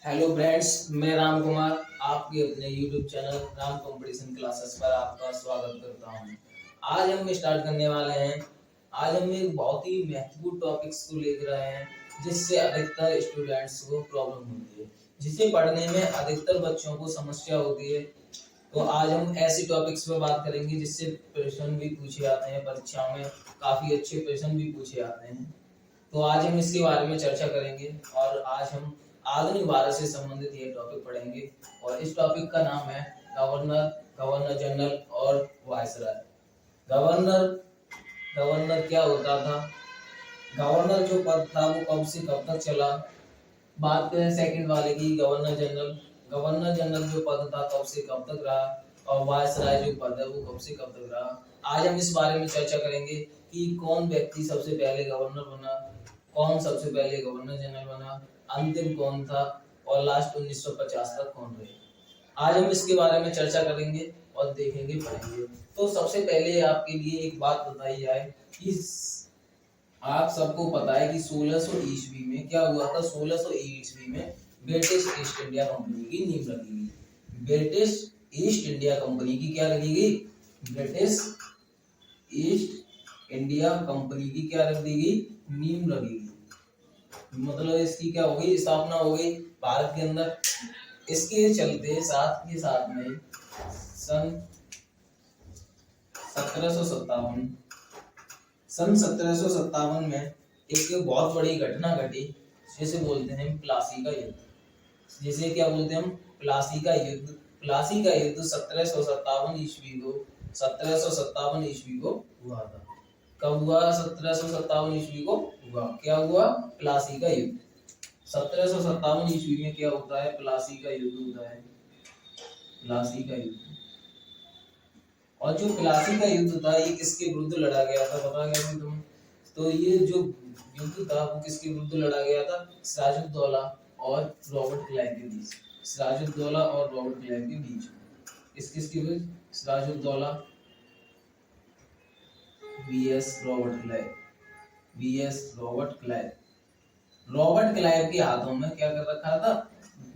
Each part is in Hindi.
हेलो फ्रेंड्स, मैं राम कुमार आपके अपने YouTube channel Ram competition classes पर आपका स्वागत करता हूं। आज हम स्टार्ट करने वाले हैं। आज हम एक बहुत ही महत्वपूर्ण टॉपिक्स को लेकर आए हैं जिससे अधिकतर स्टूडेंट्स को प्रॉब्लम होती है, जिसे पढ़ने में अधिकतर बच्चों को समस्या होती है। तो आज हम ऐसे टॉपिक्स पर बात करेंगे जिससे प्रश्न भी पूछे जाते हैं, परीक्षाओं में काफी अच्छे प्रश्न भी पूछे जाते हैं। तो आज हम इसके बारे में चर्चा करेंगे और आज हम आधुनिक भारत से संबंधित ये टॉपिक पढ़ेंगे। और इस टॉपिक का नाम है गवर्नर, गवर्नर जनरल और वायसराय। गवर्नर गवर्नर क्या होता था? गवर्नर जो पद था वो कब से कब तक चला? बात करें सेकंड वाले की, गवर्नर जनरल। गवर्नर जनरल जो पद था कब से कब तक रहा, और वायसराय जो पद है वो कब से कब तक रहा। आज हम इस बारे में चर्चा करेंगे कि कौन व्यक्ति सबसे पहले गवर्नर बना, कौन सबसे पहले गवर्नर जनरल बना, अंतिम कौन था, और लास्ट 1950 तक कौन रहे। आज हम इसके बारे में चर्चा करेंगे और देखेंगे, पढ़ेंगे। तो सबसे पहले आपके लिए एक बात बताई जाए कि आप सबको पता है कि 1600 ईस्वी में क्या हुआ था। 1600 ईस्वी में ब्रिटिश ईस्ट इंडिया कंपनी की नींव रखी गई। ब्रिटिश ईस्ट इंडिया कंपनी की क्या रखी गई? ब्रिटिश ईस्ट इंडिया कंपनी की क्या रख दी गई? नींव रखी गई। मतलब इसकी क्या हो गई? स्थापना हो गई भारत के अंदर। इसके चलते साथ के साथ में सन 1757 में एक बहुत बड़ी घटना घटी जिसे बोलते हैं प्लासी का युद्ध। जिसे क्या बोलते हैं हम? प्लासी का युद्ध। प्लासी का युद्ध 1757 ईस्वी को हुआ था। कब हुआ? 1757 ईस्वी को हुआ। क्या हुआ? प्लासी का युद्ध। 1757 ईस्वी में क्या होता है? प्लासी का युद्ध होता है। प्लासी का युद्ध। और जो प्लासी का युद्ध था ये किसके विरुद्ध लड़ा गया था? पता क्या तुम्हें? तो ये जो युद्ध था वो किसके विरुद्ध लड़ा गया था? सिराजुद्दौला और रॉबर्ट क्लाइव के बीच। सिराजुद्दौला और रॉबर्ट क्लाइव के बीच। किसके बीच? Sirajuddaulah VS Robert Clive. VS Robert Clive. Robert Clive के हाथों में क्या कर रखा था?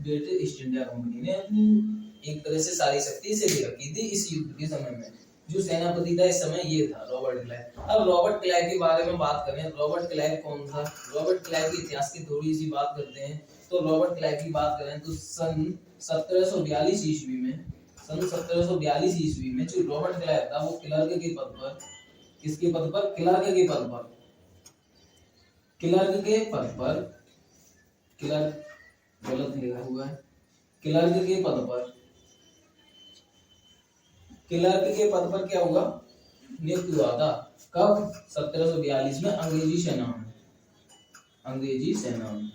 ब्रिटिश ईस्ट इंडिया कंपनी ने अपनी एक तरह से सारी शक्ति इसे दे रखी थी। इस युद्ध के समय में जो सेनापति था इस समय ये था, रॉबर्ट क्लाइव। अब रॉबर्ट क्लाइव के बारे में बात करें, रॉबर्ट क्लाइव कौन था? रॉबर्ट क्लाइव के इतिहास की थोड़ी सी बात करते हैं। तो रॉबर्ट क्लाइव की बात करें तो सन 1742 ईस्वी में जो रॉबर्ट क्लाइव था वो क्लर्क के पद पर, किसके पद पर? क्लर्क के पद पर। क्लर्क के पद पर, क्लर्क गलत लिखा हुआ है। क्लर्क के पद पर, क्लर्क के पद पर क्या हुआ? नियुक्त हुआ था। कब? 1742 में अंग्रेजी सेना में। अंग्रेजी सेना में।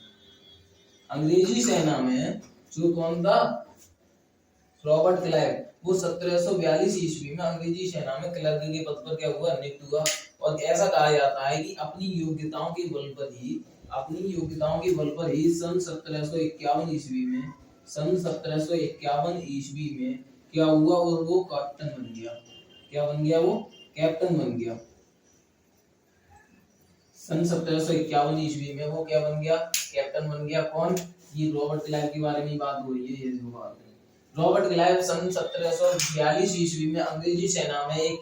अंग्रेजी सेना में जो कौन था? Robert Clive. वो 1742 ईस्वी में अंग्रेजी सेना में क्लर्क के पद पर क्या हुआ? नियुक्त हुआ। और ऐसा कहा जाता है कि अपनी योग्यताओं के बल पर ही सन 1751 ईस्वी में क्या हुआ? और वो कैप्टन बन गया। क्या बन गया? वो कैप्टन बन गया। सन 1751 ईस्वी में वो क्या बन गया? कैप्टन बन गया। कौन? ये रॉबर्ट क्लाइव के बारे में बात हो रही है। ये जो बात है, रॉबर्ट क्लाइव सन 1742 ईस्वी में अंग्रेजी सेना में एक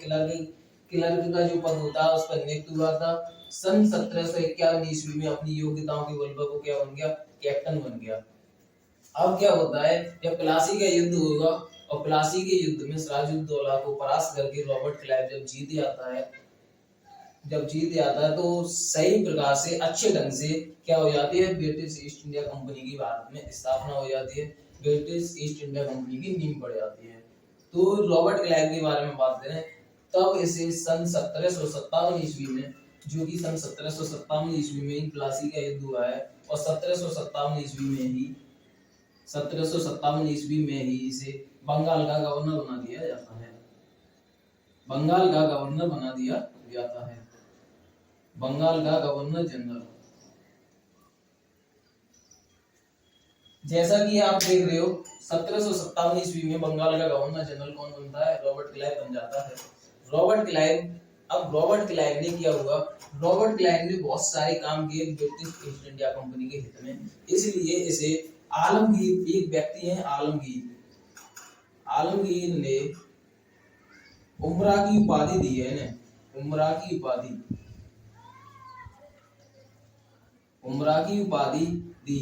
क्लर्क का जो पद होता है उस पर नियुक्त हुआ था। सन 1751 ईस्वी में अपनी योग्यताओं के बल पर वो क्या बन गया? कैप्टन बन गया। अब क्या होता है, जब प्लासी का युद्ध होगा और प्लासी के युद्ध में सिराजुद्दौला को परास्त करके रॉबर्ट क्लाइव जब जीत जाता है तो सही प्रकार से, अच्छे ढंग से क्या हो जाती है? ब्रिटिश ईस्ट इंडिया कंपनी की भारत में स्थापना हो जाती है। ब्रिटिश ईस्ट इंडिया कंपनी की नींव पड़ जाती है। तो रॉबर्ट क्लाइव के बारे में बात करें तब इसे सन 1757 ईस्वी में, जो कि सन 1757 ईस्वी में ही प्लासी का युद्ध हुआ है, और 1757 ईस्वी में ही इसे बंगाल का गवर्नर बना दिया जाता है। बंगाल का गवर्नर बना दिया जाता है। बंगाल का गवर्नर जनरल। जैसा कि आप देख रहे हो 1757 ईस्वी में बंगाल का गवर्नर जनरल कौन बनता है? रॉबर्ट क्लाइव बन जाता है। रॉबर्ट क्लाइव ने किया हुआ, रॉबर्ट क्लाइव ने बहुत सारे काम किए ब्रिटिश ईस्ट इंडिया कंपनी के हित में, इसलिए इसे आलमगीर एक व्यक्ति है, आलमगीर। आलमगीर ने उमरा की उपाधि दी है इन्हें, उमरा की उपाधि, उमरा की उपाधि दी।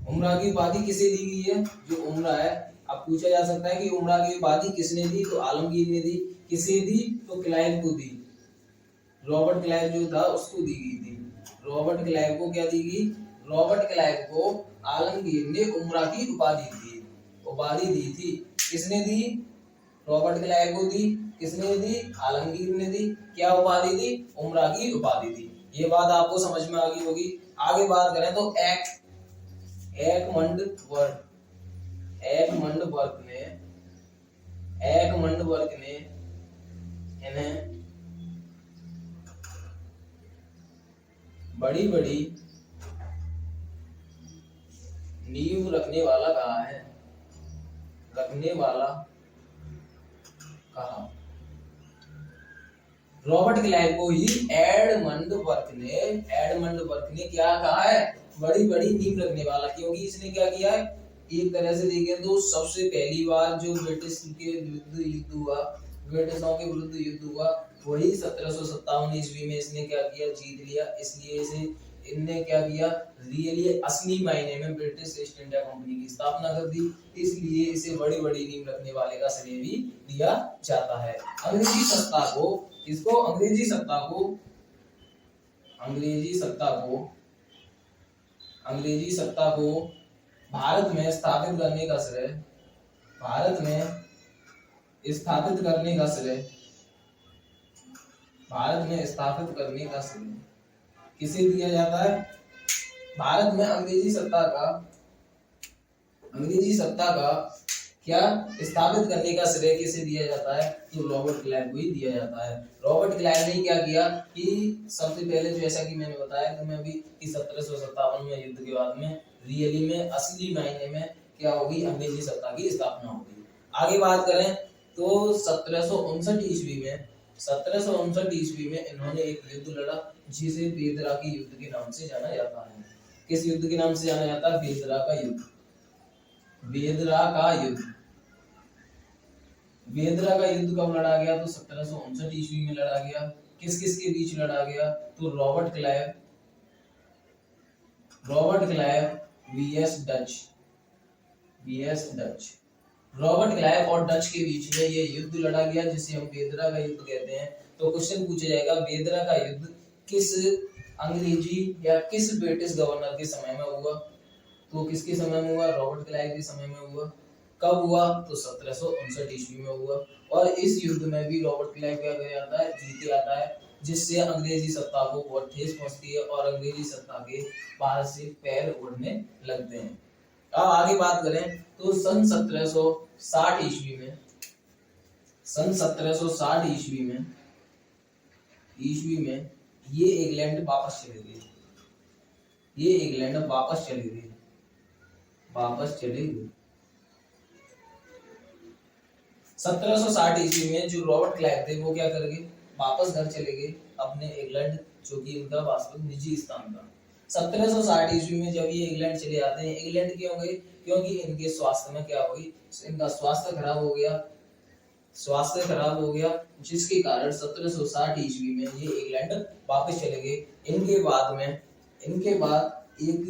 उमरा की उपाधि किसे दी गई है? जो उमरा है। अब पूछा जा सकता है कि उमरा की उपाधि किसने दी? तो आलमगीर ने दी। किसे दी? तो क्लाइव को दी। रॉबर्ट क्लाइव जो था उसको दी गई थी। रॉबर्ट क्लाइव को क्या दी गई? रॉबर्ट क्लाइव को आलमगीर ने उमरा की उपाधि दी, उपाधि दी थी। किसने दी? रॉबर्ट क्लाइव को दी। किसने दी? आलमगीर ने दी। क्या उपाधि दी? उमरा की उपाधि दी। ये बात आपको समझ में आ गई होगी। आगे बात करें तो एकमंड वर्क, एकमंड वर्क ने इन्हें बड़ी बड़ी नींव रखने वाला कहा है, रखने वाला कहा। रॉबर्ट क्लाइव को ही एडमंड वर्क ने क्या कहा है? बड़ी बड़ी नींव रखने वाला। क्योंकि इसने क्या किया है? एक तरह से देखें तो सबसे पहली बार जो ब्रिटिश के विरुद्ध युद्ध हुआ, ब्रिटिशों के विरुद्ध युद्ध हुआ, वही 1757 ईस्वी में इसने क्या किया? जीत लिया। इसलिए इसे इनने क्या किया? रियली असली मायने में ब्रिटिश ईस्ट इंडिया कंपनी की स्थापना कर दी। इसलिए इसे बड़ी बड़ी नींव रखने वाले का श्रेय भी दिया जाता है। अंग्रेजी सत्ता को, इसको अंग्रेजी सत्ता को, अंग्रेजी सत्ता को भारत में स्थापित करने का श्रेय, भारत में स्थापित करने का श्रेय, भारत में स्थापित करने का श्रेय किसे दिया जाता है? भारत में अंग्रेजी सत्ता का क्या स्थापित करने का श्रेय किसे दिया जाता है? तो रॉबर्ट क्लाइव को ही दिया जाता है। रॉबर्ट क्लाइव ने क्या किया कि सबसे पहले, जैसा कि मैंने बताया कि मैं अभी 1757 में युद्ध के बाद में रियली में असली मायने में क्या होगी? अंग्रेजी सत्ता की स्थापना होगी। आगे बात करें तो 1759 ईस्वी में इन्होंने एक युद्ध लड़ा जिसे बेदरा के युद्ध के नाम से जाना जाता है। किस युद्ध के नाम से जाना जाता है? बेदरा का युद्ध। बेदरा का युद्ध, बेदरा का युद्ध कब लड़ा गया? तो 1759 ईस्वी में लड़ा गया। किस किस के बीच लड़ा गया? तो Robert Clive VS Dutch, Robert Clive और डच के बीच में ये युद्ध लड़ा गया जिसे हम बेदरा का युद्ध कहते हैं। तो क्वेश्चन पूछा जाएगा बेदरा का युद्ध किस अंग्रेजी या किस ब्रिटिश गवर्नर के समय में हुआ? तो किसके समय में हुआ? रॉबर्ट क्लाइव के समय में हुआ। कब हुआ? तो 1759 ईस्वी में हुआ। और इस युद्ध में भी रॉबर्ट क्लाइव क्या कर जाता है? जीते आता है, जिससे अंग्रेजी सत्ता को बहुत ठेस पहुंचती है और अंग्रेजी सत्ता के बाहर से पैर उड़ने लगते हैं। अब आगे बात करें तो सन 1760 ईस्वी में, सन 1760 ईस्वी में ये इंग्लैंड वापस चले गए, ये इंग्लैंड वापस चले गए। 1760 ईस्वी में जो रॉबर्ट क्लाइव थे वो क्या कर गए? वापस घर चले गए अपने इंग्लैंड, जो कि उनका वास्तविक निजी स्थान था। 1760 ईस्वी में जब ये इंग्लैंड चले आते हैं, इंग्लैंड क्यों गए? क्योंकि इनके स्वास्थ्य में क्या हो गई? इनका स्वास्थ्य खराब हो गया, जिसके कारण 1760 ईस्वी में ये इंग्लैंड वापस चले गए। इनके बाद एक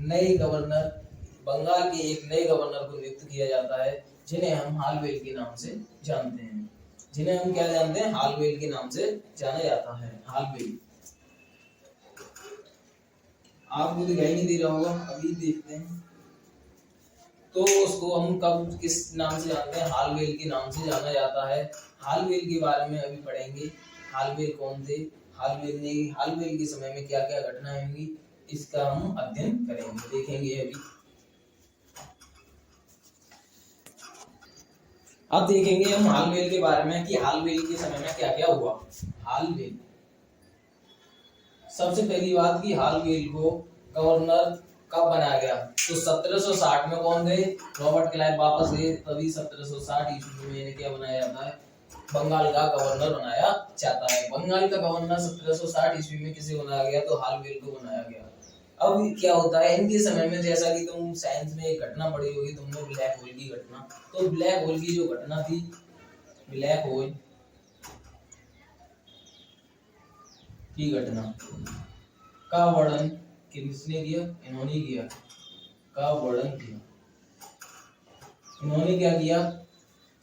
नए गवर्नर, बंगाल के एक नए गवर्नर को नियुक्त किया जाता है, जिन्हें हम हालवेल के नाम से जानते हैं। जिन्हें हम क्या जानते हैं? हालवेल के नाम से जाना जाता है। हालवेल आपको दिखाई नहीं दे रहा होगा, अभी देखते हैं। तो उसको हम कब किस नाम से जानते हैं? हालवेल के नाम से जाना जाता है। हालवेल के बारे में अभी पढ़ेंगे। हालवेल कौन थे? हालवेल के समय में क्या क्या घटनाएं हुई, इसका हम अध्ययन करेंगे, देखेंगे अभी। अब देखेंगे हम हालवेल के बारे में कि हालवेल के समय में क्या क्या हुआ। हालवेल, सबसे पहली बात कि हालवेल को गवर्नर कब बनाया गया? तो 1760 में कौन गए? रॉबर्ट क्लाइव वापस गए, तभी 1760 ईस्वी में इन्हें क्या बनाया जाता है? बंगाल का गवर्नर बनाया जाता है। बंगाल का गवर्नर 1760 ईस्वी में किसे बनाया गया? तो हालवेल को बनाया गया। अब क्या होता है इनके समय में, जैसा कि तुम साइंस में एक घटना पढ़ी होगी तुमने, ब्लैक होल की घटना। तो ब्लैक होल की जो घटना थी, ब्लैक होल की घटना का वर्णन किसने किया? इन्होंने किया। का वर्णन किया इन्होंने। क्या किया?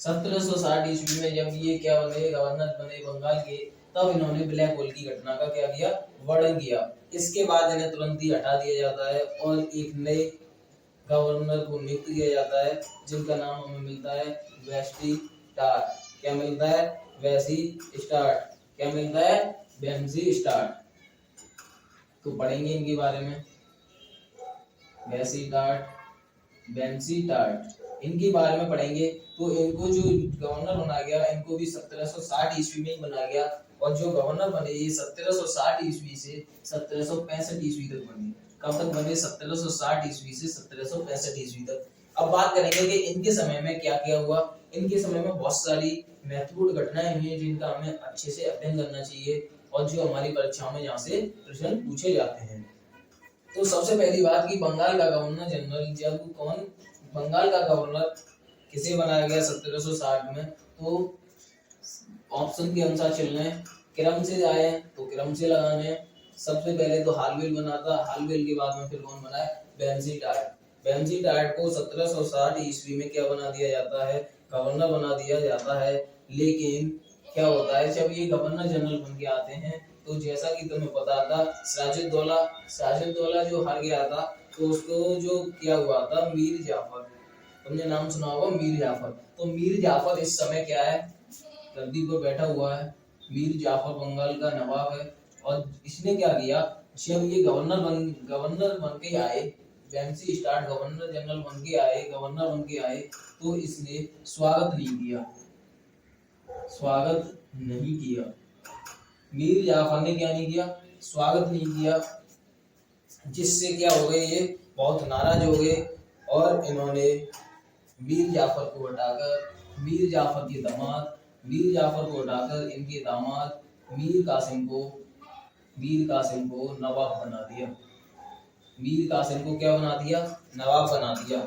1760 ईस्वी में जब ये क्या बने, गवर्नर बने बंगाल के, तब इन्होंने ब्लैक होल की घटना का क्या किया? वर्णन किया। इसके बाद इन्हें तुरंत ही हटा दिया जाता है और एक नए गवर्नर को नियुक्त किया जाता है, जिनका नाम हमें मिलता है वेस्टी स्टार्ट। क्या मिलता है? वेस्टी स्टार्ट। क्या मिलता है? वेस्टी स्टार्ट। तो पढ़ेंगे इनके बारे में, वेस्टी स्टार्ट, वेस्टी स्टार्ट, इनके बारे में पढ़ेंगे। तो इनको जो गवर्नर बना गया, इनको भी 1760 ईस्वी में ही बना गया, और जो गवर्नर बने ये 1760 ईस्वी से 1765 ईस्वी तक बने। कब तक बने? 1760 ईस्वी से 1765 ईस्वी तक। अब बात करेंगे कि इनके समय में क्या क्या हुआ। इनके समय में बहुत सारी महत्वपूर्ण घटनाएं हुई जिनका हमें अच्छे से अध्ययन करना चाहिए, और जो हमारी परीक्षाओं में यहाँ से प्रश्न पूछे जाते हैं। तो सबसे पहली बात कि बंगाल का गवर्नर जनरल जब कौन, बंगाल का गवर्नर किसे बनाया गया 1760 में? तो ऑप्शन के अनुसार चल रहे हैं, क्रम से आए तो क्रम से लगाने हैं। सबसे पहले तो हालवेल बना था, हालवेल के बाद में फिर कौन बना है? Benji tart. बेंजी टार्ट को 1760 ईस्वी में क्या बना दिया जाता है? गवर्नर बना दिया जाता है। लेकिन क्या होता है जब ये गवर्नर जनरल बन के आते हैं, तो जैसा कि तुम्हें पता था, सिराजुद्दौला जो हार गया था, तो उसको जो किया हुआ था मीर जाफर, तुमने नाम सुना होगा मीर जाफर। तो मीर जाफर इस समय क्या है? गद्दी पर बैठा हुआ है। मीर जाफर बंगाल का नवाब है, और इसने क्या किया, जब ये गवर्नर बन के आए, बेंसी स्टार्ट गवर्नर जनरल बन के आए, गवर्नर बन के आए, तो इसने स्वागत नहीं किया, स्वागत नहीं किया। मीर जाफर ने क्या नहीं किया? स्वागत नहीं किया, जिससे क्या हो गए, ये बहुत नाराज हो गए, और इन्होंने मीर जाफर को हटाकर मीर जाफर के दामाद मीर जाफर को हटाकर इनके दामाद मीर कासिम को नवाब बना दिया। मीर कासिम को क्या बना दिया? नवाब बना दिया।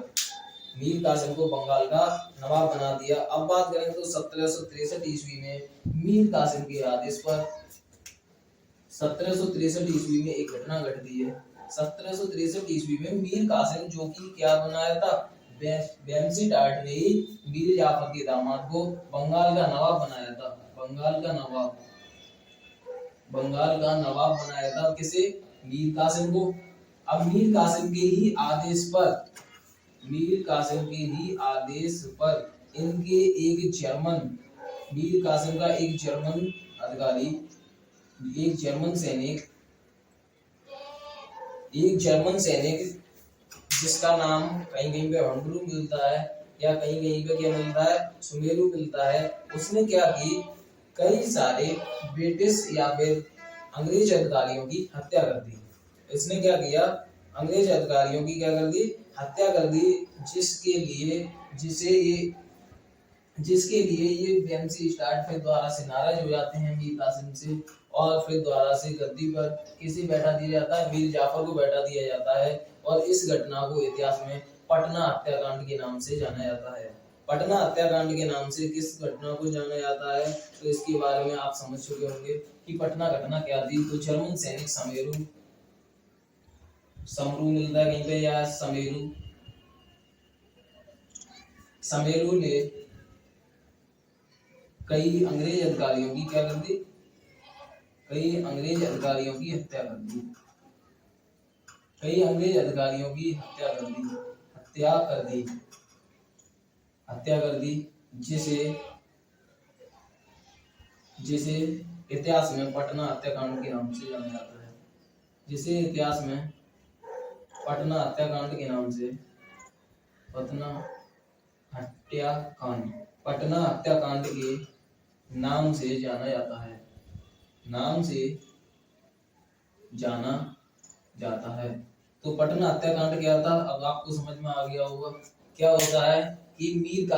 मीर कासिम को बंगाल का नवाब बना दिया। अब बात करें तो 1763 ईस्वी में मीर कासिम के आदेश पर 1763 ईस्वी में एक घटना घटती है। 1763 ईस्वी में मीर कासिम, जो कि क्या बनाया था, बेंजी टार्ट ने ही मीर जाफर के दामाद को बंगाल का नवाब बनाया था। बंगाल का नवाब बनाया था किसे? मीर कासिम को। अब मीर कासिम के ही आदेश पर इनके एक जर्मन, मीर कासिम का एक जर्मन अधिकारी, एक जर्मन सैनिक जिसका नाम कहीं कहीं पे हंड्रू मिलता है, या कहीं कहीं पे क्या मिलता है? सुमेरु मिलता है। उसने क्या की, कई सारे ब्रिटिश या फिर अंग्रेज अधिकारियों की हत्या कर दी। इसने क्या किया? अंग्रेज अधिकारियों की क्या कर दी? हत्या कर दी, जिसके लिए ये बेंसी स्टार्ट फिर दोबारा से नाराज हो जाते हैं मीर कासिम से, और फिर दोबारा से गद्दी पर किसे बैठा दिया जाता है? मीर जाफर को बैठा दिया जाता है। और इस घटना को इतिहास में पटना हत्याकांड के नाम से जाना जाता है। पटना हत्याकांड के नाम से किस घटना को जाना जाता है? तो इसके बारे में आप समझ चुके होंगे कि पटना घटना क्या थी। तो जर्मन सैनिक समरू मिलता है कहीं पे, या समेरू ने कई अंग्रेज अधिकारियों की क्या कर दी? कई अंग्रेज अधिकारियों की हत्या कर दी। जिसे इतिहास में पटना हत्याकांड के नाम से जाना जाता है। पटना हत्याकांड के नाम से जाना जाता है। तो पटना हत्याकांड क्या था? अब आपको समझ में आ गया होगा। क्या होता है कि मीर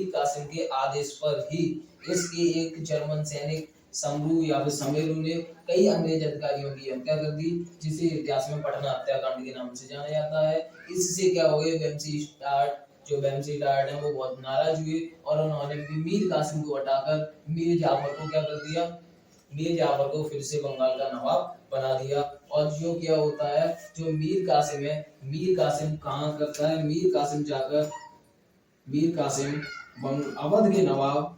कासिम के आदेश पर ही इसके एक जर्मन सैनिक शंभू या फिर समेरू ने कई अंग्रेज अधिकारियों की हत्या कर दी, जिसे इतिहास में पटना हत्याकांड के नाम से जाना जाता है। इससे क्या हो गया, बेमसी टार्ड है वो बहुत नाराज हुए और उन्होंने भी मीर कासिम को हटाकर मीर जाफर को क्या कर दिया, मीर जाफर को फिर से बंगाल का नवाब बना दिया। और जो क्या होता है, जो मीर कासिम है, मीर कासिम कहाँ करता है, मीर कासिम जाकर अवध के नवाब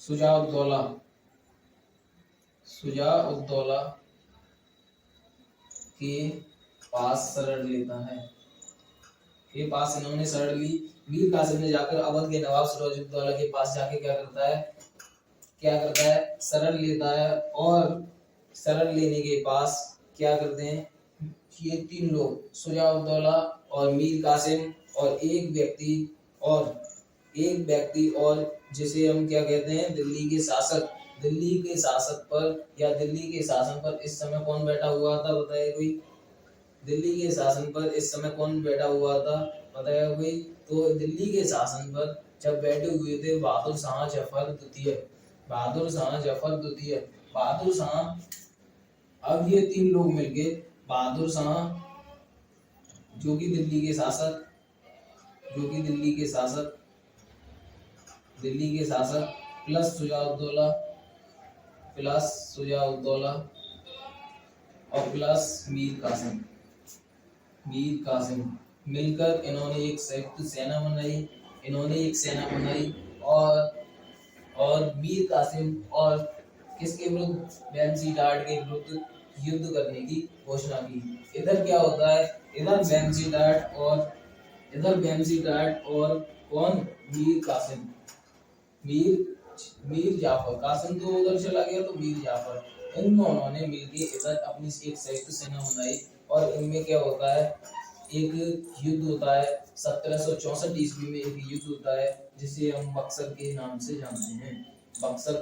शुजा-उद-दौला के पास शरण लेता है, के पास इन्होंने शरण ली। मीर कासिम ने जाकर अवध के नवाब शुजा-उद-दौला के पास जाके क्या करता है, शरण लेता है। और शरण लेने के पास क्या करते हैं, ये तीन लोग शुजा-उद-दौला और मीर कासिम और एक व्यक्ति और जिसे हम क्या कहते हैं, दिल्ली के शासन पर इस समय कौन बैठा हुआ था, बताइए कोई। दिल्ली के शासन पर इस समय कौन बैठा हुआ था, बताया कोई। तो दिल्ली के शासन पर जब बैठे हुए थे बहादुर शाह जफर द्वितीय। अब ये तीन लोग मिलके बहादुर शाह जो कि दिल्ली के शासक प्लस शुजा-उद-दौला और प्लस मीर कासिम मिलकर इन्होंने एक संयुक्त सेना बनाई और मीर कासिम और किसके विरुद्ध, बेमसी टार्ड के विरुद्ध युद्ध करने की घोषणा की। इधर क्या होता है, इधर बेमसी टार्ड और कौन, मीर जाफर। कासिम तो उधर चला गया तो मीर जाफर, इन दोनों ने मिलकर इधर अपनी एक संयुक्त सेना बनाई। और इनमें क्या होता है, एक युद्ध होता है 1764 ईस्वी में, एक युद्ध होता है जिसे हम बक्सर के नाम से जानते हैं, बक्सर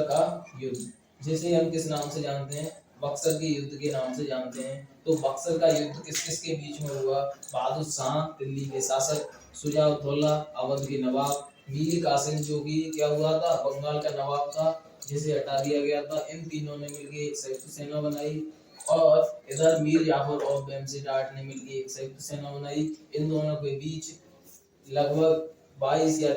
का युद्ध जिसे हम किस नाम से जानते हैं, बक्सर के युद्ध के नाम से जानते हैं। तो बक्सर का युद्ध किस के बीच में हुआ, बहादुर शाह दिल्ली के शासक, शुजा-उद-दौला अवध के नवाब, मीर कासिम जो कि क्या हुआ था, बंगाल का नवाब था जिसे हटा दिया गया था। इन तीनों ने मिलकर एक संयुक्त सेना बनाई और इधर मीर जाफर और बेमसी टार्ड ने मिलकर एक संयुक्त सेना बनाई। इन दोनों के बीच लगभग 22 या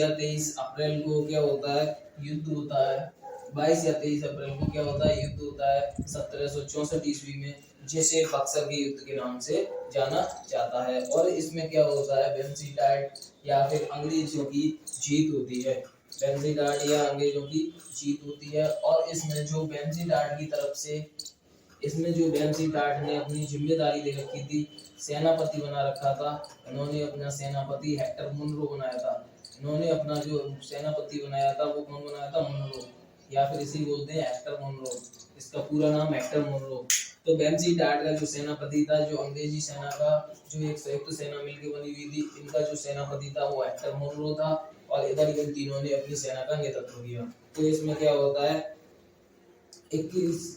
23 अप्रैल को क्या होता है, युद्ध होता है। 22 या 23 अप्रैल को क्या होता है, युद्ध होता है 1764 ईस्वी में, जिसे बक्सर के युद्ध के नाम से जाना जाता है। और इसमें क्या होता है, बेमसी टार्ड या फिर अंग्रेजों की जीत होती है, और इसमें जो बेमसी टार्ड ने अपनी जिम्मेदारी ले रखी थी, सेनापति बना रखा था, इन्होंने अपना सेनापति हेक्टर मुनरो बनाया था। इन्होंने अपना जो सेनापति बनाया था वो कौन बनाया था, मुनरो, या फिर इसी बोलते हैं हेक्टर मुनरो, इसका पूरा नाम हेक्टर मुनरो। तो बेमसी टार्ड का जो सेनापति था, जो अंग्रेजी सेना का जो एक संयुक्त सेना मिलकर बनी हुई थी, इनका जो सेनापति था वो हेक्टर मुनरो था। और इधर इन तीनों ने अपनी सेना का नेतृत्व किया। तो इसमें क्या होता है, 21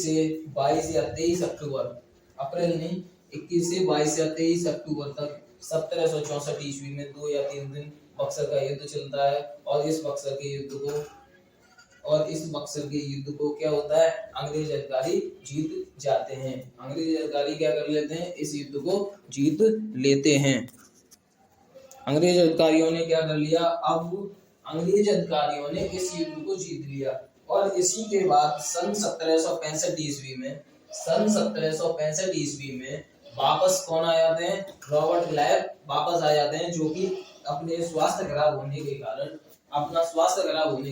से 22 या 23 अप्रैल नहीं, 21 से 22 या 23 अक्टूबर तक 1764 ईस्वी में 2 या 3 दिन बक्सर का युद्ध चलता है। और इस बक्सर के युद्ध को क्या होता है, अंग्रेज अधिकारी जीत जाते हैं। अंग्रेज अधिकारी क्या कर लेते हैं, इस युद्ध को जीत लेते हैं। अंग्रेज अधिकारियों ने क्या कर लिया, अब अंग्रेज अधिकारियों ने इस युद्ध को जीत लिया। और इसी के बाद सन 1765 ईस्वी में वापस कौन आ जाते हैं, रॉबर्ट क्लाइव वापस आ जाते हैं, जो कि अपना स्वास्थ्य खराब होने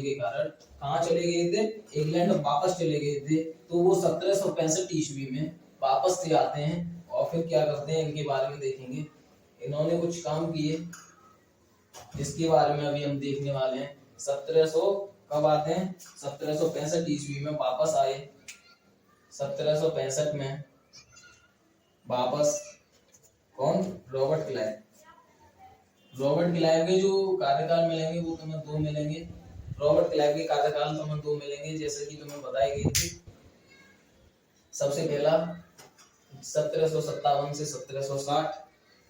के कारण कहाँ चले गए थे, इंग्लैंड वापस चले गए थे। तो वो 1765 ईस्वी में वापस से आते हैं और फिर क्या करते हैं, इनके बारे में देखेंगे। इन्होंने कुछ काम किए जिसके बारे में अभी हम देखने वाले हैं। 1700 कब आते हैं, 1765 ईस्वी में वापस आए। 1765 में वापस कौन, रॉबर्ट क्लाइव के जो कार्यकाल मिलेंगे वो तुम्हें 2 मिलेंगे। रॉबर्ट क्लाइव के कार्यकाल तुम्हें 2 मिलेंगे, जैसे कि तुम्हें बताए गए थे। सबसे पहला 1757 से 1760,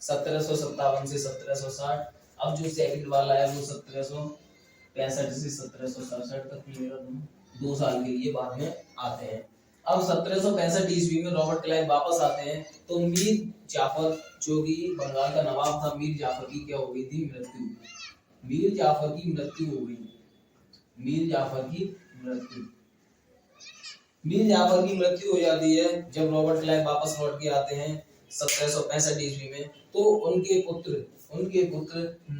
1757 से 1760। अब जो सेकंड वाला है वो 1765 से 1767 तक मिलेगा। 2 साल के लिए बाद में आते हैं। अब 1765 ईस्वी में रॉबर्ट क्लाइव वापस आते हैं तो मीर जाफर जो कि बंगाल का नवाब था, मीर जाफर की क्या हो गई थी, मृत्यु। मीर जाफर की मृत्यु हो गई। मीर जाफर की मृत्यु मीर जाफर की मृत्यु हो जाती है जब रॉबर्ट क्लाइव वापस लौट के आते हैं 1765 ईस्वी में। तो उनके पुत्र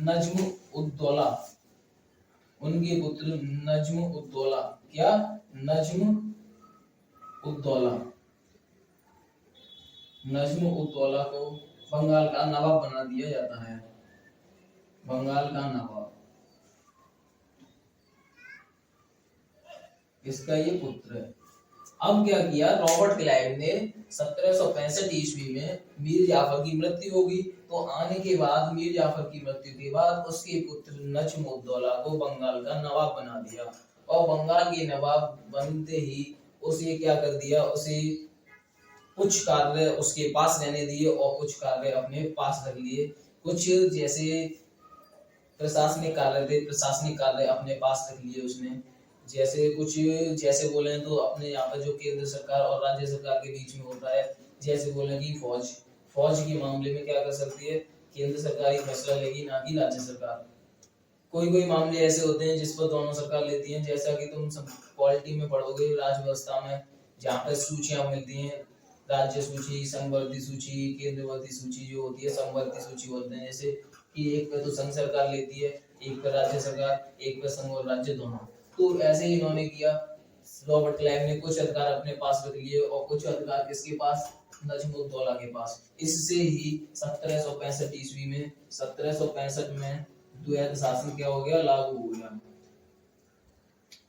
नज्म उद्दौला क्या, नज्म उद्दौला को बंगाल का नवाब बना दिया जाता है। बंगाल का नवाब इसका ये पुत्र है। अब क्या किया रॉबर्ट क्लाइव ने 1765 ईस्वी में मीर जाफर की मृत्यु होगी। तो आने के बाद मीर जाफर की मृत्यु के बाद उसके पुत्र नज्म उद्दौला को बंगाल का नवाब बना दिया। और बंगाल के नवाब बनते ही उसे क्या कर दिया, उसे कुछ कार्य उसके पास रहने दिए और कुछ कार्य अपने पास रख लिए। कुछ जैसे प्रशासनिक कार्य अपने पास रख लिए उसने। जैसे बोले तो अपने यहाँ पर जो केंद्र सरकार और राज्य सरकार के बीच में होता है, जैसे बोले कि फौज के मामले में क्या कर सकती है, केंद्र सरकार ही फैसला लेगी, ना कि राज्य सरकार। कोई मामले ऐसे होते हैं जिस पर दोनों सरकार लेती हैं, जैसा कि तुम सब पॉलिटी में पढ़ोगे, राज व्यवस्था में, जहाँ पर सूचियां मिलती हैं, राज्य सूची, संवर्ती सूची, केंद्रवर्ती सूची जो होती है, संवर्ती सूची बोलते हैं। जैसे कि एक पे तो संघ सरकार लेती है, एक पे राज्य सरकार, एक पे संघ और राज्य दोनों। तो ऐसे ही इन्होंने किया। रॉबर्ट क्लाइव ने कुछ अधिकार अपने पास रख लिए और कुछ अधिकार किसके पास, नज्म उद्दौला के पास। इससे ही 1765 ईस्वी में 1765 में द्वैध शासन क्या हो गया, लागू हो गया।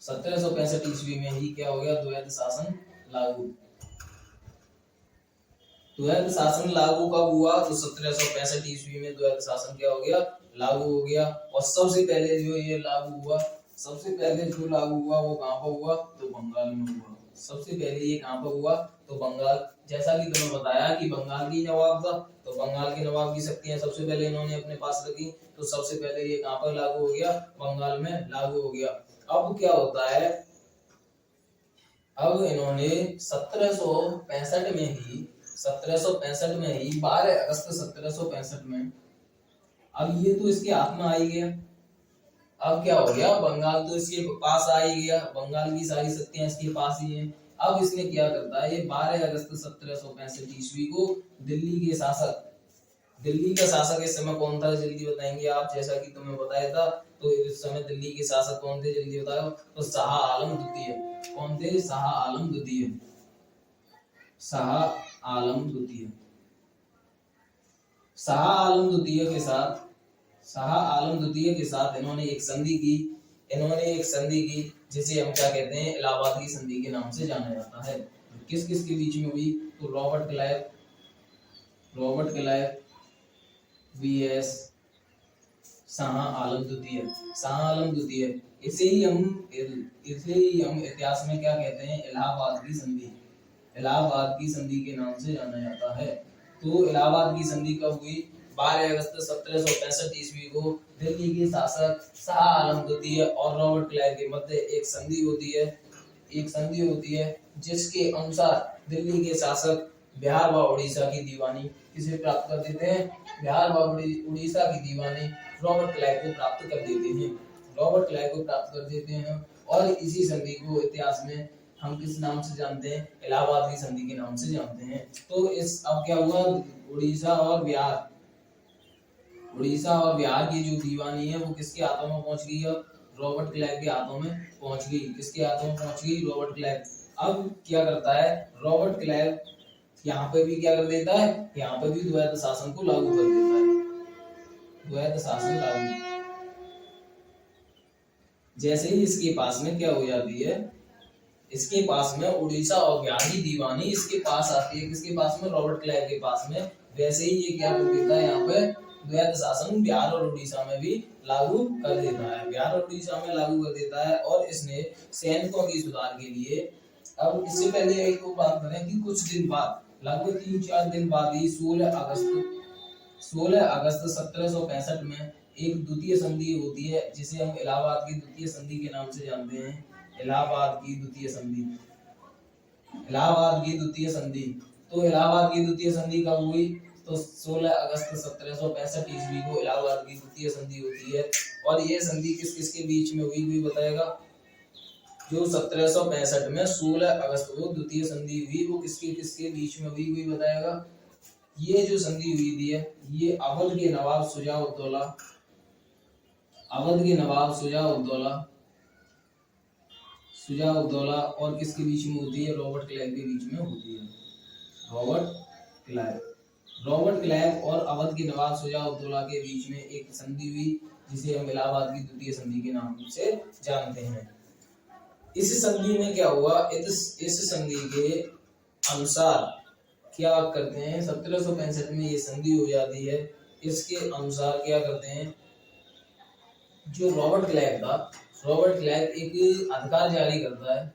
1765 ईस्वी में ही क्या हो गया, द्वैध शासन लागू। द्वैध शासन लागू कब हुआ, तो 1765 ईस्वी में द्वैध शासन क्या हो गया, लागू हो गया। और सबसे पहले जो ये लागू हुआ, वो कहाँ पर हुआ, तो बंगाल में हुआ। सबसे पहले ये कहाँ पर हुआ, तो बंगाल। जैसा कि तुम्हें बताया कि बंगाल की नवाब था, तो बंगाल के नवाब की शक्तियां सबसे पहले इन्होंने अपने पास रखी। तो सबसे पहले ये कहाँ पर लागू हो गया, बंगाल में लागू हो गया। अब क्या होता है, अब इन्होंने 1765 में ही 12 अगस्त 1765 में, अब ये तो इसके हाथ में आ ही गया। अब क्या हो गया, बंगाल तो इसके पास आ ही गया, बंगाल की सारी शक्तियां इसके पास ही हैं। अब इसने क्या करता है, ये 12 अगस्त 1765 ईस्वी को दिल्ली का शासक इस समय कौन था, जल्दी बताएंगे आप। जैसा कि तुम्हें बताया था, तो इस समय दिल्ली के शासक कौन थे, जल्दी बताओ। तो शाह आलम द्वितीय। कौन थे, शाह आलम द्वितीय। शाह आलम द्वितीय के साथ इन्होंने एक संधि की, जिसे हम क्या कहते हैं, इलाहाबाद की संधि के नाम से जाना जाता है। किस किस के बीच में हुई, तो Robert Clive vs Shah Alam द्वितीय। इसे ही हम इतिहास में क्या कहते हैं, इलाहाबाद की संधि के नाम से जाना जाता है। तो इलाहाबाद की संधि कब हुई, 12 अगस्त 1765 ईस्वी को दिल्ली के शासक शाह आलम द्वितीय और रॉबर्ट क्लाइव के मध्य एक संधि होती है, जिसके अनुसार दिल्ली के शासक बिहार व उड़ीसा की दीवानी किसे प्राप्त कर देते हैं, बिहार व उड़ीसा की दीवानी रॉबर्ट क्लाइव को प्राप्त कर देते हैं। और इसी संधि को इतिहास में हम किस नाम से जानते हैं, इलाहाबाद की संधि के नाम से जानते हैं। तो अब क्या हुआ, उड़ीसा और बिहार की जो दीवानी है वो किसके हाथों में पहुंच गई है, रॉबर्ट क्लाइव के हाथों में पहुंच गई। किसके हाथों में पहुंच गई, रॉबर्ट क्लाइव। अब क्या करता है रॉबर्ट क्लाइव, यहाँ पे भी क्या कर देता है, यहाँ पे भी द्वैध शासन को लागू कर देता है। जैसे ही इसके पास में क्या हो जाती है, इसके पास में उड़ीसा और बिहार की दीवानी इसके पास आती है, किसके पास में, रॉबर्ट क्लाइव के पास में। वैसे ही ये क्या कर देता है, यहाँ पे द्वैध शासन बिहार और उड़ीसा में भी लागू कर देता है। और इसने सैनिकों की सुधार के लिए अब इससे पहले एक और बात करें कि कुछ दिन बाद, लगभग 3-4 दिन बाद ही 16 अगस्त 1765 में एक द्वितीय संधि होती है, जिसे हम इलाहाबाद की द्वितीय संधि के नाम से जानते हैं। इलाहाबाद की द्वितीय संधि, इलाहाबाद की द्वितीय संधि। तो इलाहाबाद की द्वितीय संधि कब हुई? तो 16 अगस्त 1765 ईस्वी को इलाहाबाद की द्वितीय संधि होती है। और ये संधि किस किस के बीच में हुई, कोई बताएगा? जो 1765 में 16 अगस्त को द्वितीय संधि हुई, वो किसके किसके बीच में हुई, कोई बताएगा? ये जो संधि हुई थी है, ये अवध के नवाब शुजाउद्दौला, अवध के नवाब शुजाउद्दौला और किसके बीच में होती है? रॉबर्ट क्लाइव के बीच में होती है। रॉबर्ट क्लाइव और अवध के नवाब शुजाउद्दौला के बीच में एक संधि हुई, जिसे हम इलाहाबाद की द्वितीय संधि के नाम से जानते हैं। इस संधि में क्या हुआ? इस संधि के अनुसार क्या करते हैं? 1765 में ये संधि हो जाती है। इसके अनुसार क्या करते हैं? जो रॉबर्ट क्लाइव एक अधिकार जारी करता है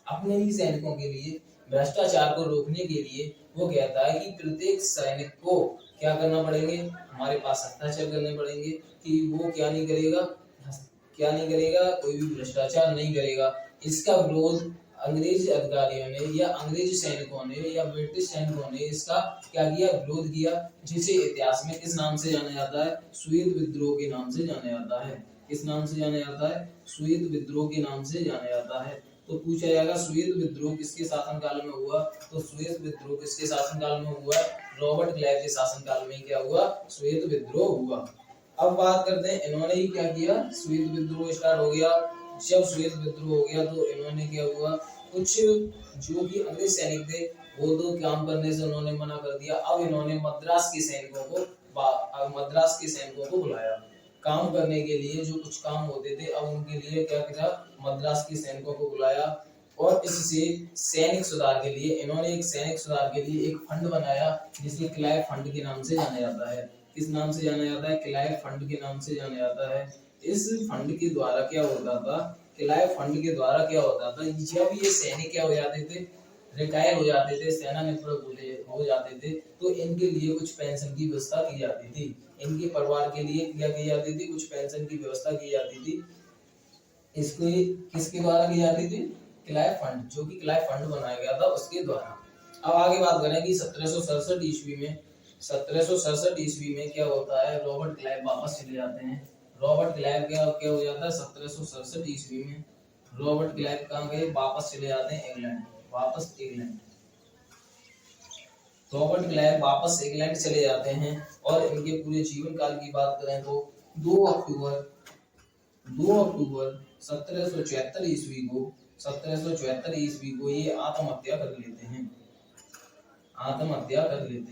अपने ही सैनिकों के लिए, भ्रष्टाचार को रोकने के लिए। वो कहता है कि प्रत्येक सैनिक को क्या करना पड़ेंगे? हमारे पास हस्ताक्षर करने पड़ेंगे कि वो क्या नहीं करेगा, कोई भी भ्रष्टाचार नहीं करेगा। इसका विरोध अंग्रेज अधिकारियों ने या अंग्रेज सैनिकों ने या ब्रिटिश सैनिकों ने इसका क्या किया? विरोध किया, जिसे इतिहास में किस नाम से जाना जाता है? श्वेत विद्रोह के नाम से जाना जाता है। किस नाम से जाना जाता है? श्वेत विद्रोह के नाम से जाना जाता है। तो पूछा जाएगा श्वेत विद्रोह किसके शासनकाल में हुआ? तो श्वेत विद्रोह किसके शासनकाल में हुआ? रॉबर्ट क्लाइव के शासनकाल में क्या हुआ? श्वेत विद्रोह हुआ। अब बात करते हैं, इन्होंने ही क्या किया? श्वेत विद्रोह स्टार्ट हो गया। जब श्वेत विद्रोह हो गया तो इन्होंने क्या हुआ? कुछ जो भी अंग्रेज सैनिक थे, वो तो काम करने से उन्होंने मना कर दिया। अब इन्होंने मद्रास के सैनिकों को बुलाया काम करने के लिए। जो कुछ काम होते थे, अब उनके लिए क्या किया? मद्रास के सैनिकों को बुलाया। और इससे सैनिक सुधार के लिए इन्होंने एक फंड बनाया, जिसे क्लाइव फंड के नाम से जाना जाता है। किस नाम से जाना जाता है? क्लाइव फंड के नाम से जाना जाता है। इस फंड के द्वारा क्या होता था? जब ये सैनिक क्या हो जाते थे? रिटायर हो जाते थे, सेवानिवृत्त हो जाते थे, तो इनके लिए कुछ पेंशन की व्यवस्था की जाती थी। इनके परिवार के लिए क्या की जाती थी? कुछ पेंशन की व्यवस्था की जाती थी। इसको किसके द्वारा की जाती थी? क्लाइव फंड, जो कि क्लाइव फंड बनाया गया था उसके द्वारा। अब आगे बात करें कि 1767 ईस्वी में क्या होता है? रॉबर्ट क्लाइव वापस चले जाते हैं। रॉबर्ट क्लाइव क्या हो जाता है? 1767 ईस्वी में रॉबर्ट क्लाइव कहाँ गए? वापस चले जाते हैं इंग्लैंड। रॉबर्ट क्लाइव वापस इंग्लैंड चले जाते हैं। और इनके पूरे जीवन काल की बात करें तो 2 अक्टूबर 1774 ईस्वी को ये आत्महत्या कर लेते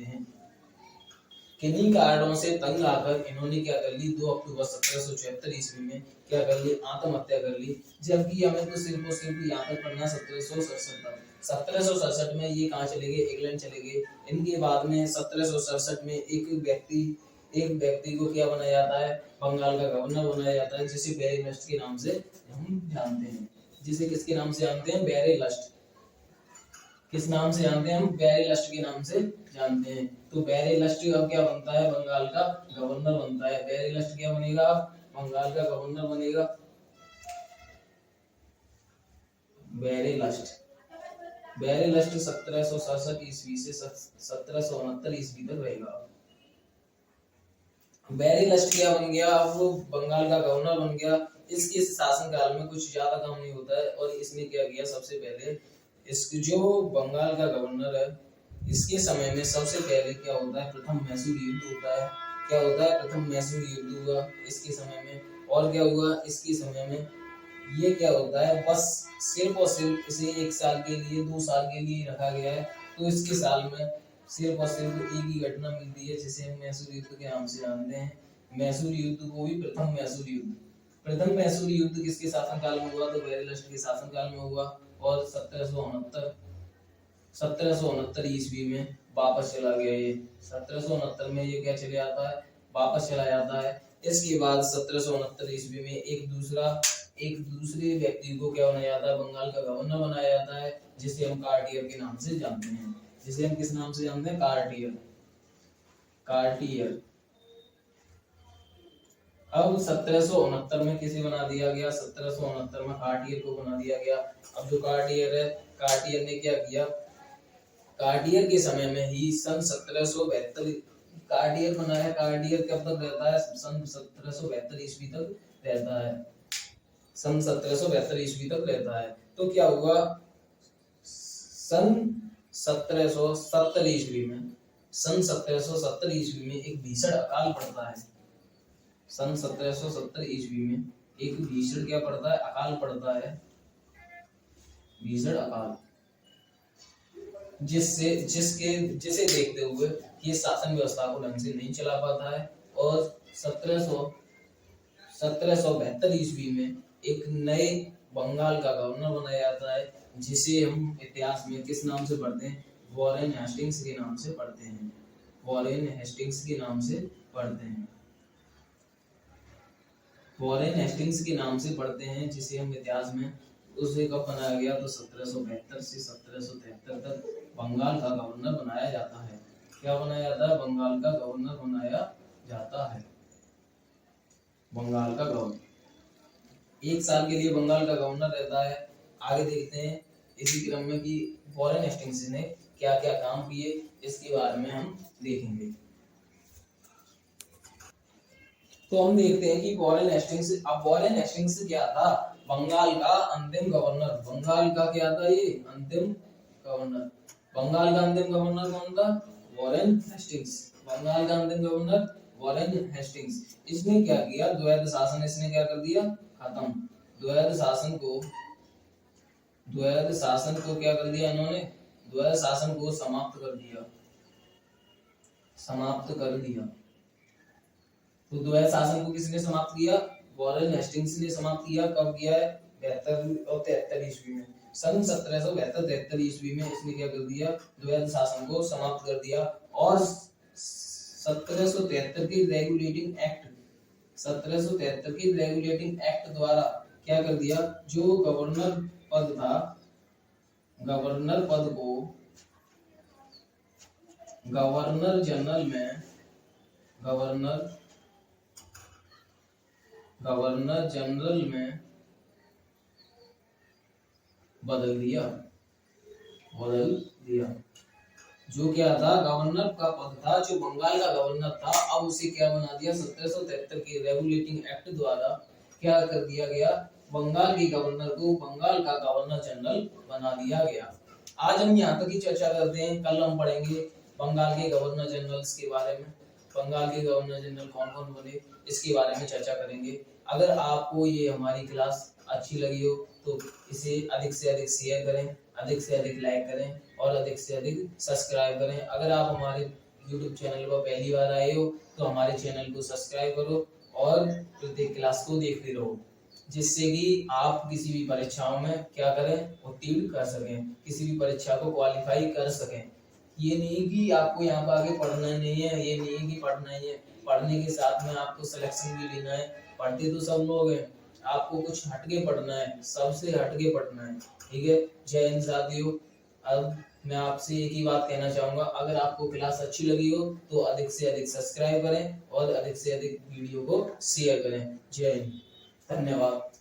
हैं। किन्हीं कारणों से तंग आकर इन्होंने क्या कर ली? 2 अक्टूबर 1774 ईस्वी में क्या कर ली? आत्महत्या कर ली। जबकि हमें तो सिर्फ और सिर्फ यहाँ तक पढ़ना 1767 तक। 1767 में ये कहाँ चले गए? इंग्लैंड चले गए। इनके बाद में 1767 में एक व्यक्ति को क्या बनाया जाता है? बंगाल का गवर्नर बनाया जाता है, जिसे बैरी लस्ट के नाम से हम जानते हैं। जिसे किसके नाम से जानते हैं? बैरी लस्ट। किस नाम से जानते हैं हम? बैरी लस्ट के नाम से जानते हैं। तो बैरी लस्ट अब क्या बनता है? बंगाल का गवर्नर बनता है। बैरी लस्ट क्या बनेगा? बंगाल का गवर्नर बनेगा। बैरी लस्ट 1767 ईस्वी से 1769 ईस्वी तक रहेगा। बैरी लस्ट क्या बन गया? अब वो बंगाल का गवर्नर बन गया। इसके शासनकाल में कुछ ज्यादा काम नहीं होता है। और इसने क्या किया? सबसे पहले इसके जो बंगाल का गवर्नर है, इसके समय में सबसे पहले क्या होता है? प्रथम मैसूर युद्ध होता है। क्या होता है? प्रथम मैसूर युद्ध हुआ इसके समय में। और क्या हुआ इसके समय में? ये क्या होता है? बस सिर्फ और सिर्फ इसे 1 साल के लिए 2 साल के लिए रखा गया है। तो इसके साल में सिर्फ और सिर्फ एक ही घटना मिलती है, जिसे हम मैसूर युद्ध के नाम से जानते हैं। मैसूर युद्ध को भी प्रथम मैसूर युद्ध किसके शासनकाल में हुआ? तो बैरी लस्ट के शासनकाल में हुआ। और 1769 ईस्वी में वापस चला गया। ये 1769 में ये क्या चले आता है? वापस चला जाता है। इसके बाद 1769 ईस्वी में एक दूसरे व्यक्ति को क्या बनाया जाता है, बंगाल का गवर्नर बनाया जाता है, जिसे हम कार्टियर के नाम से जानते हैं। जिसे हम किस नाम से जानते हैं, कार्टियर। अब 1769 में किसे बना दिया गया, 1769 में कार्टियर को बना दिया गया। अब जो कार्टियर है, कार्टियर ने क्या किया, कार्टियर के समय में ही सन 1772 कार्टियर बनाया। कार्टियर कब तक रहता है, सन 1772 ईस्वी तक रहता है, सन 1772 ईस्वी तक रहता है। तो क्या हुआ, सन 1770 ईस्वी में एक भीषण अकाल पड़ता है। सन 1770 ईस्वी में एक भीषण क्या पड़ता है, अकाल पड़ता है, भीषण अकाल, जिसे देखते हुए ये शासन व्यवस्था को ढंग से नहीं चला पाता है। और 1772 ईस्वी में एक नए बंगाल का गवर्नर बनाया जाता है, जिसे हम इतिहास में किस नाम से पढ़ते हैं, वॉरेन हेस्टिंग्स के नाम से पढ़ते हैं, वॉरेन हेस्टिंग्स के नाम से पढ़ते हैं, वॉरेन हेस्टिंग्स के नाम से पढ़ते हैं, जिसे हम इतिहास में, उसे कब बनाया गया, तो 1772 से 1773 तक बंगाल का गवर्नर बनाया जाता है। क्या बनाया जाता है, बंगाल का गवर्नर बनाया जाता है, बंगाल का गवर्नर 1 साल के लिए बंगाल का गवर्नर रहता है। आगे देखते हैं इसी क्रम में कि वॉरेन हेस्टिंग्स ने क्या क्या काम किए, इसके बारे में हम देखेंगे। तो हम देखते हैं कि वॉरेन हेस्टिंग्स क्या था, बंगाल का अंतिम गवर्नर। बंगाल का क्या था, ये अंतिम गवर्नर। बंगाल का अंतिम गवर्नर कौन था, वॉरेन हेस्टिंग्स। बंगाल का अंतिम गवर्नर वॉरेन हेस्टिंग्स। इसने क्या किया, द्वैध शासन इसने क्या कर दिया, खत्म। द्वैध शासन को क्या कर दिया इन्होंने, द्वैध शासन को समाप्त कर दिया। तो द्वैध शासन को किसने समाप्त किया, वॉरेन हेस्टिंग्स ने समाप्त किया। कब किया है, 72 और 73 ईस्वी में। सन 1772-73 ईस्वी में इसने क्या कर दिया, द्वैध शासन को समाप्त कर दिया। और 1773 के रेगुलेटिंग एक्ट द्वारा क्या कर दिया, जो गवर्नर पद था, गवर्नर पद को गवर्नर जनरल में बदल दिया। जो क्या था, गवर्नर का पद था, जो बंगाल का गवर्नर था, अब उसे क्या बना दिया, 1773 के रेगुलेटिंग एक्ट द्वारा क्या कर दिया गया, बंगाल के गवर्नर को बंगाल का गवर्नर जनरल बना दिया गया। आज हम यहाँ तक ही चर्चा करते हैं, कल हम पढ़ेंगे बंगाल के गवर्नर जनरल्स के बारे में। बंगाल के गवर्नर जनरल कौन कौन बने, इसके बारे में चर्चा करेंगे। अगर आपको ये हमारी क्लास अच्छी लगी हो तो इसे अधिक से अधिक शेयर करें, अधिक से अधिक लाइक करें और अधिक से अधिक सब्सक्राइब करें। अगर आप हमारे YouTube चैनल पर पहली बार आए हो तो हमारे चैनल को सब्सक्राइब करो और प्रत्येक क्लास को देखते रहो, जिससे कि आप किसी भी परीक्षाओं में क्या करें, उत्तीर्ण कर सकें, किसी भी परीक्षा को क्वालिफाई कर सकें। ये नहीं कि आपको यहाँ पर आगे पढ़ना नहीं है, ये नहीं है कि पढ़ना ही है, पढ़ने के साथ में आपको सिलेक्शन भी लेना है। पढ़ते तो सब लोग हैं, आपको कुछ हटके पढ़ना है, सबसे हटके पढ़ना है, ठीक है। जय हिंद साथियों। अब मैं आपसे एक ही बात कहना चाहूंगा, अगर आपको क्लास अच्छी लगी हो तो अधिक से अधिक सब्सक्राइब करें और अधिक से अधिक वीडियो को शेयर करें। जय हिंद, धन्यवाद।